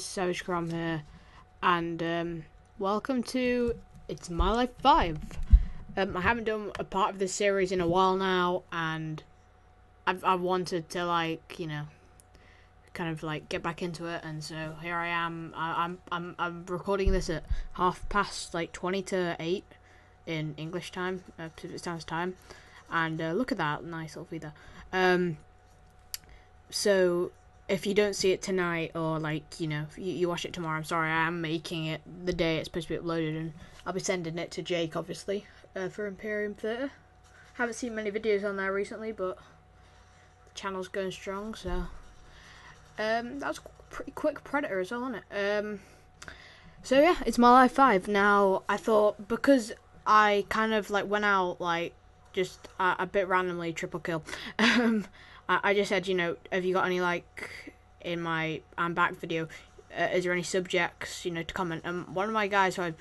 savagecrom here, and welcome to It's My Life 5. I haven't done a part of this series in a while now, and I've wanted to kind of get back into it, and so here I am. I'm recording this at 20 to 8 in English time, Pacific Standard Time, and look at that nice little feed there. So if you don't see it tonight, or you watch it tomorrow, I'm sorry. I am making it the day it's supposed to be uploaded, and I'll be sending it to Jake, obviously, for Imperium Theatre. Haven't seen many videos on there recently, but the channel's going strong, so that was a pretty quick Predator as well, wasn't it? So yeah, it's My Life 5. Now, I thought, because I kind of went out just a bit randomly, triple kill. I just said, have you got any in my I'm back video? Is there any subjects, to comment? One of my guys who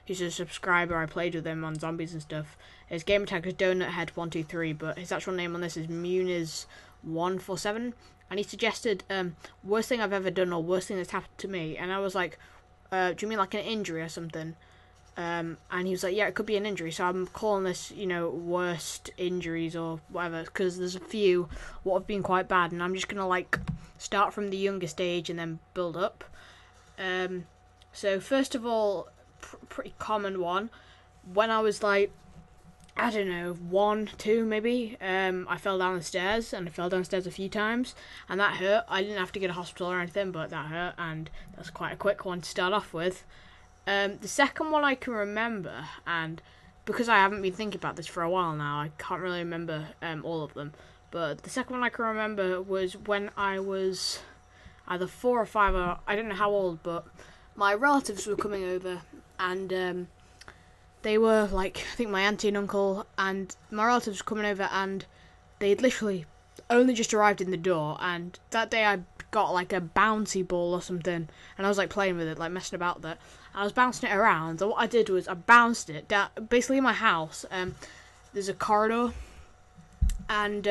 he's a subscriber, I played with him on zombies and stuff. His gamertag is DonutHead123, but his actual name on this is Muniz147, and he suggested worst thing I've ever done or worst thing that's happened to me, and I was like, do you mean an injury or something? And he was like, yeah, it could be an injury, so I'm calling this, worst injuries or whatever, because there's a few what have been quite bad, and I'm just gonna start from the youngest age and then build up. So first of all, pretty common one, when I was I don't know, 1, 2 maybe, I fell down the stairs, and I fell downstairs a few times, and that hurt. I didn't have to go to hospital or anything, but that hurt, and that's quite a quick one to start off with. The second one I can remember, and because I haven't been thinking about this for a while now, I can't really remember all of them, but the second one I can remember was when I was either 4 or 5, or I don't know how old, but my relatives were coming over, and they were I think my auntie and uncle, and my relatives were coming over, and they'd literally only just arrived in the door, and that day I got a bouncy ball or something, and I was playing with it, messing about with it. I was bouncing it around, and what I did was I bounced it down. Basically, in my house, there's a corridor, and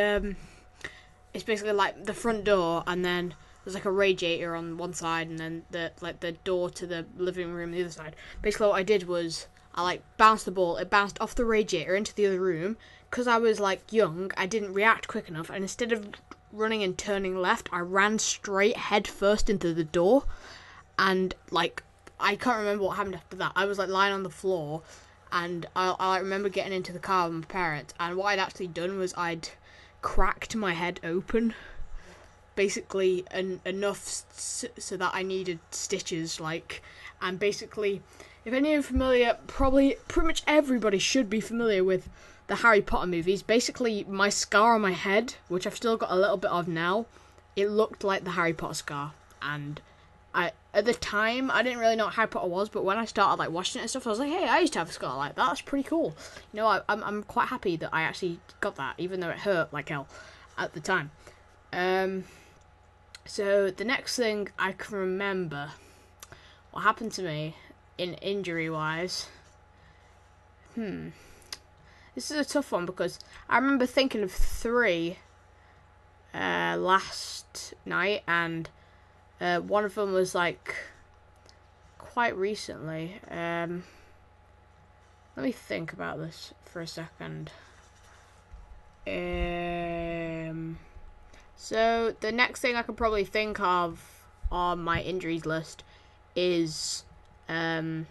it's basically the front door, and then there's a radiator on one side, and then the door to the living room on the other side. Basically, what I did was I bounced the ball. It bounced off the radiator into the other room. Because I was young, I didn't react quick enough, and instead of running and turning left, I ran straight head first into the door, and I can't remember what happened after that. I was lying on the floor, and I remember getting into the car with my parents, and what I'd actually done was I'd cracked my head open, basically enough so that I needed stitches, and basically, if any of you are familiar, pretty much everybody should be familiar with the Harry Potter movies. Basically, my scar on my head, which I've still got a little bit of now, it looked like the Harry Potter scar, and at the time, I didn't really know what Harry Potter was, but when I started watching it and stuff, I was like, hey, I used to have a scar like that. That's pretty cool. I'm quite happy that I actually got that, even though it hurt like hell at the time. So the next thing I can remember, what happened to me in injury-wise, this is a tough one, because I remember thinking of 3 last night, and one of them was quite recently. Let me think about this for a second. So the next thing I could probably think of on my injuries list is when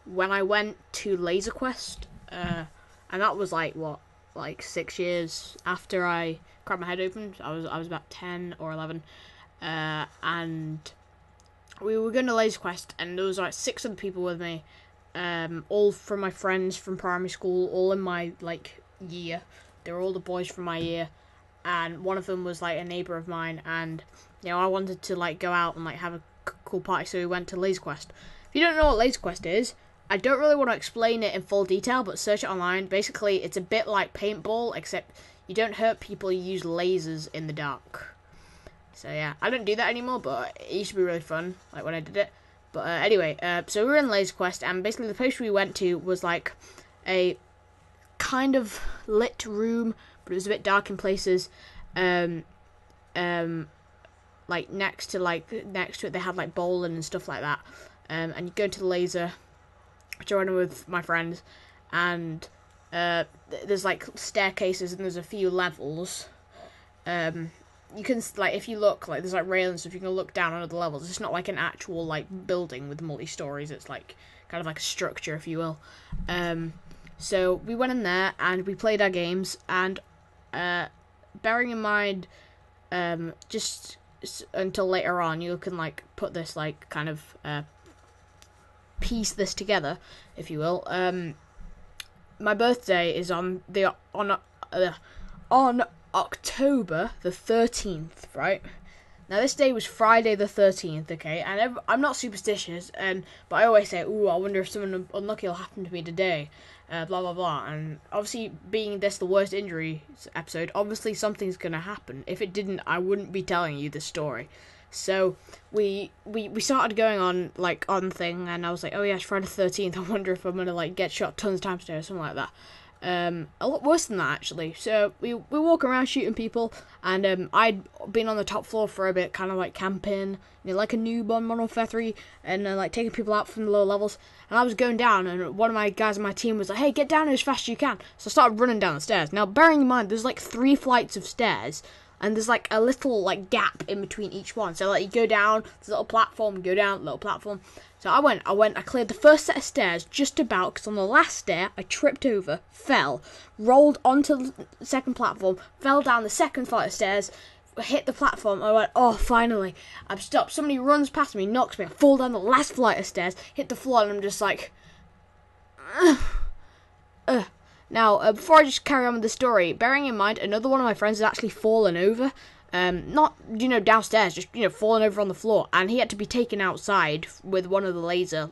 I went to Laser Quest, and that was 6 years after I cracked my head open. I was about 10 or 11. And we were going to Laser Quest, and there was 6 other people with me, all from my friends from primary school, all in my year. They were all the boys from my year, and one of them was a neighbour of mine, and I wanted to go out and have a cool party, so we went to Laser Quest. If you don't know what Laser Quest is, I don't really want to explain it in full detail, but search it online. Basically, it's a bit like paintball, except you don't hurt people, you use lasers in the dark. So yeah, I don't do that anymore, but it used to be really fun, when I did it. But anyway, so we were in Laser Quest, and basically the place we went to was a kind of lit room, but it was a bit dark in places. like next to it they had like bowling and stuff like that. And you go to the laser, which I went with my friends, and there's like staircases and there's a few levels. You can, like, if you look, like, there's like railings, so if you can look down on other levels, it's not like an actual like building with multi-stories. It's like kind of like a structure, if you will. So we went in there and we played our games, and bearing in mind, just until later on, you can like put this like kind of piece this together, if you will. My birthday is on October the 13th, right? Now this day was Friday the 13th, okay? And I'm not superstitious, but I always say, ooh, I wonder if something unlucky will happen to me today, blah blah blah. And obviously, being this the worst injury episode, obviously something's gonna happen. If it didn't, I wouldn't be telling you this story. So we started going on like on thing, and I was like, oh yeah, it's Friday the 13th. I wonder if I'm gonna like get shot tons of times today or something like that. A lot worse than that, actually. So we walk around shooting people, and I'd been on the top floor for a bit, kind of like camping, like a noob on Modern Warfare 3, and like taking people out from the lower levels. And I was going down, and one of my guys on my team was like, hey, get down here as fast as you can. So I started running down the stairs. Now, bearing in mind, there's like 3 flights of stairs, and there's like a little like gap in between each one. So like you go down, there's a little platform, go down, little platform. So I cleared the first set of stairs just about, because on the last stair, I tripped over, fell, rolled onto the second platform, fell down the second flight of stairs, hit the platform. I went, oh, finally, I've stopped. Somebody runs past me, knocks me, I fall down the last flight of stairs, hit the floor, and I'm just like, Now, before I just carry on with the story, bearing in mind, another one of my friends has actually fallen over. Not, downstairs, just, falling over on the floor. And he had to be taken outside with one of the laser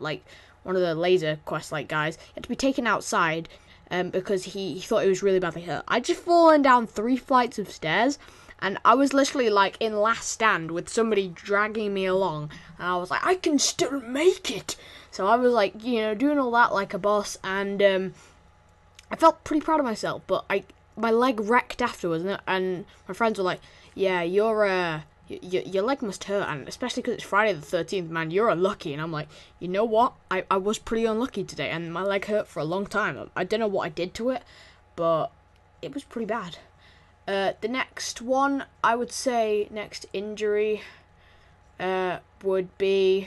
quest, guys. He had to be taken outside, because he thought he was really badly hurt. I'd just fallen down 3 flights of stairs, and I was literally, in last stand with somebody dragging me along. And I was like, I can still make it! So I was, doing all that like a boss, and, I felt pretty proud of myself, but my leg wrecked afterwards, and my friends were like, yeah, your leg must hurt, and especially because it's Friday the 13th, man, you're unlucky. And I'm like, you know what? I was pretty unlucky today, and my leg hurt for a long time. I don't know what I did to it, but it was pretty bad. The next one, I would say, next injury, would be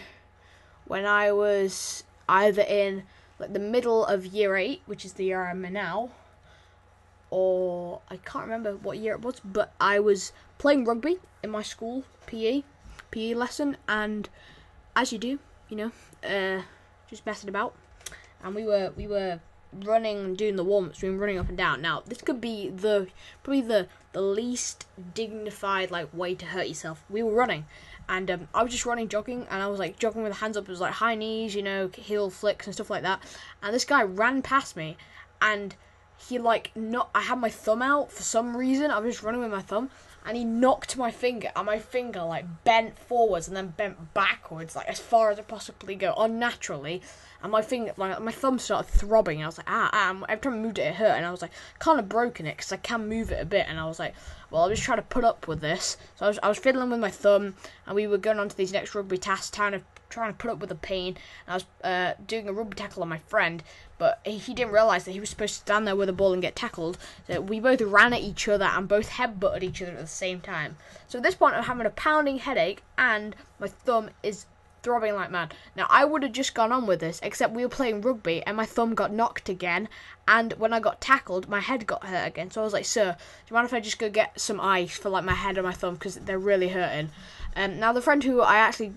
when I was either in the middle of year 8, which is the year I'm in now, or I can't remember what year it was, but I was playing rugby in my school PE lesson, and as you do, just messing about, and we were running and doing the warm-ups, we were running up and down. Now, this could be probably the least dignified way to hurt yourself. We were running, and I was just jogging, and I was jogging with the hands up. It was high knees, heel flicks and stuff like that. And this guy ran past me, and he I had my thumb out for some reason. I was just running with my thumb, and he knocked my finger, and my finger bent forwards and then bent backwards as far as it possibly go, unnaturally. And my finger, my thumb started throbbing. And I was like, every time I moved it, it hurt. And I was kind of broken it, because I can move it a bit. And I was like, well, I'll just try to put up with this. So I was fiddling with my thumb, and we were going on to these next rugby tasks, trying to put up with the pain. And I was doing a rugby tackle on my friend, but he didn't realise that he was supposed to stand there with the ball and get tackled. So we both ran at each other and both headbutted each other at the same time. So at this point, I'm having a pounding headache, and my thumb is throbbing like mad. Now, I would have just gone on with this, except we were playing rugby, and my thumb got knocked again, and when I got tackled, my head got hurt again. So I was like, sir, do you mind if I just go get some ice for my head and my thumb, because they're really hurting? Now, the friend who I actually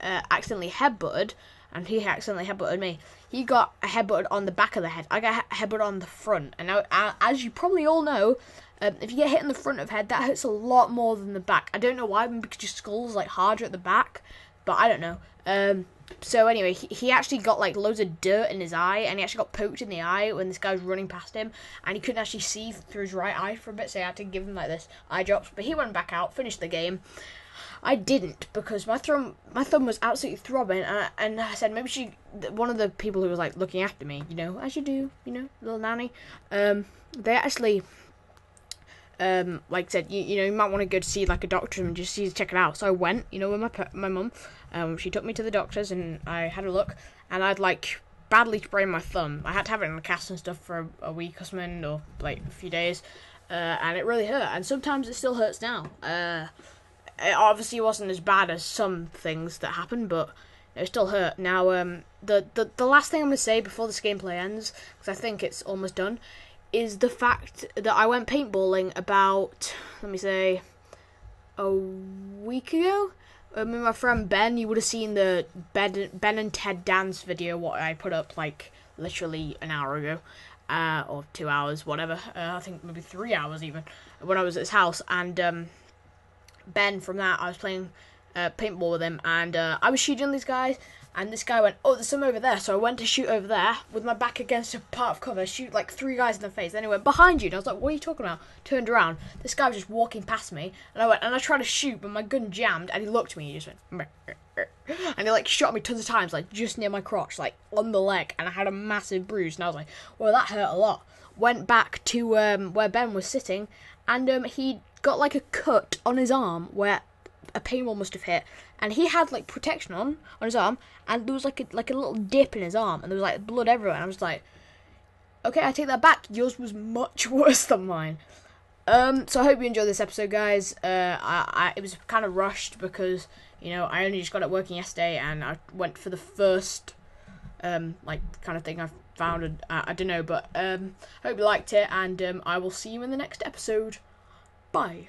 accidentally headbutted, and he accidentally headbutted me, he got a headbutted on the back of the head. I got a headbutted on the front, and now, as you probably all know, if you get hit in the front of the head, that hurts a lot more than the back. I don't know why, because your skull's harder at the back, but I don't know. So anyway, he actually got loads of dirt in his eye, and he actually got poked in the eye when this guy was running past him, and he couldn't actually see through his right eye for a bit, so I had to give him this eye drops. But he went back out, finished the game. I didn't, because my thumb was absolutely throbbing, and I said maybe one of the people who was looking after me, as you do, little nanny, they actually like I said, you might want to go to see like a doctor and just check it out. So I went, with my mum. She took me to the doctors and I had a look, and I'd like badly sprained my thumb. I had to have it in a cast and stuff for a week or something, or like a few days, and it really hurt. And sometimes it still hurts now. It obviously wasn't as bad as some things that happened, but it still hurt. Now, the last thing I'm gonna say before this gameplay ends, because I think it's almost done, is the fact that I went paintballing about, let me say, a week ago. With my friend Ben. You would have seen the Ben and Ted dance video, what I put up like literally an hour ago, or 2 hours, whatever. I think maybe 3 hours even, when I was at his house. And Ben, from that, I was playing paintball with him, and I was shooting these guys, and this guy went, oh, there's some over there, so I went to shoot over there, with my back against a part of cover, shoot like 3 guys in the face, then he went, behind you, and I was like, what are you talking about? Turned around, this guy was just walking past me, and I tried to shoot, but my gun jammed, and he looked at me, and he just went, and he like shot me tons of times, like just near my crotch, like on the leg, and I had a massive bruise, and I was like, well, that hurt a lot. Went back to where Ben was sitting, and he got like a cut on his arm where a paintball must have hit, and he had like protection on his arm, and there was like a little dip in his arm, and there was like blood everywhere, and I was like, okay, I take that back, yours was much worse than mine. So I hope you enjoyed this episode, guys. It was kind of rushed because, I only just got it working yesterday, and I went for the first like kind of thing I found. I don't know, but hope you liked it, and I will see you in the next episode. Bye.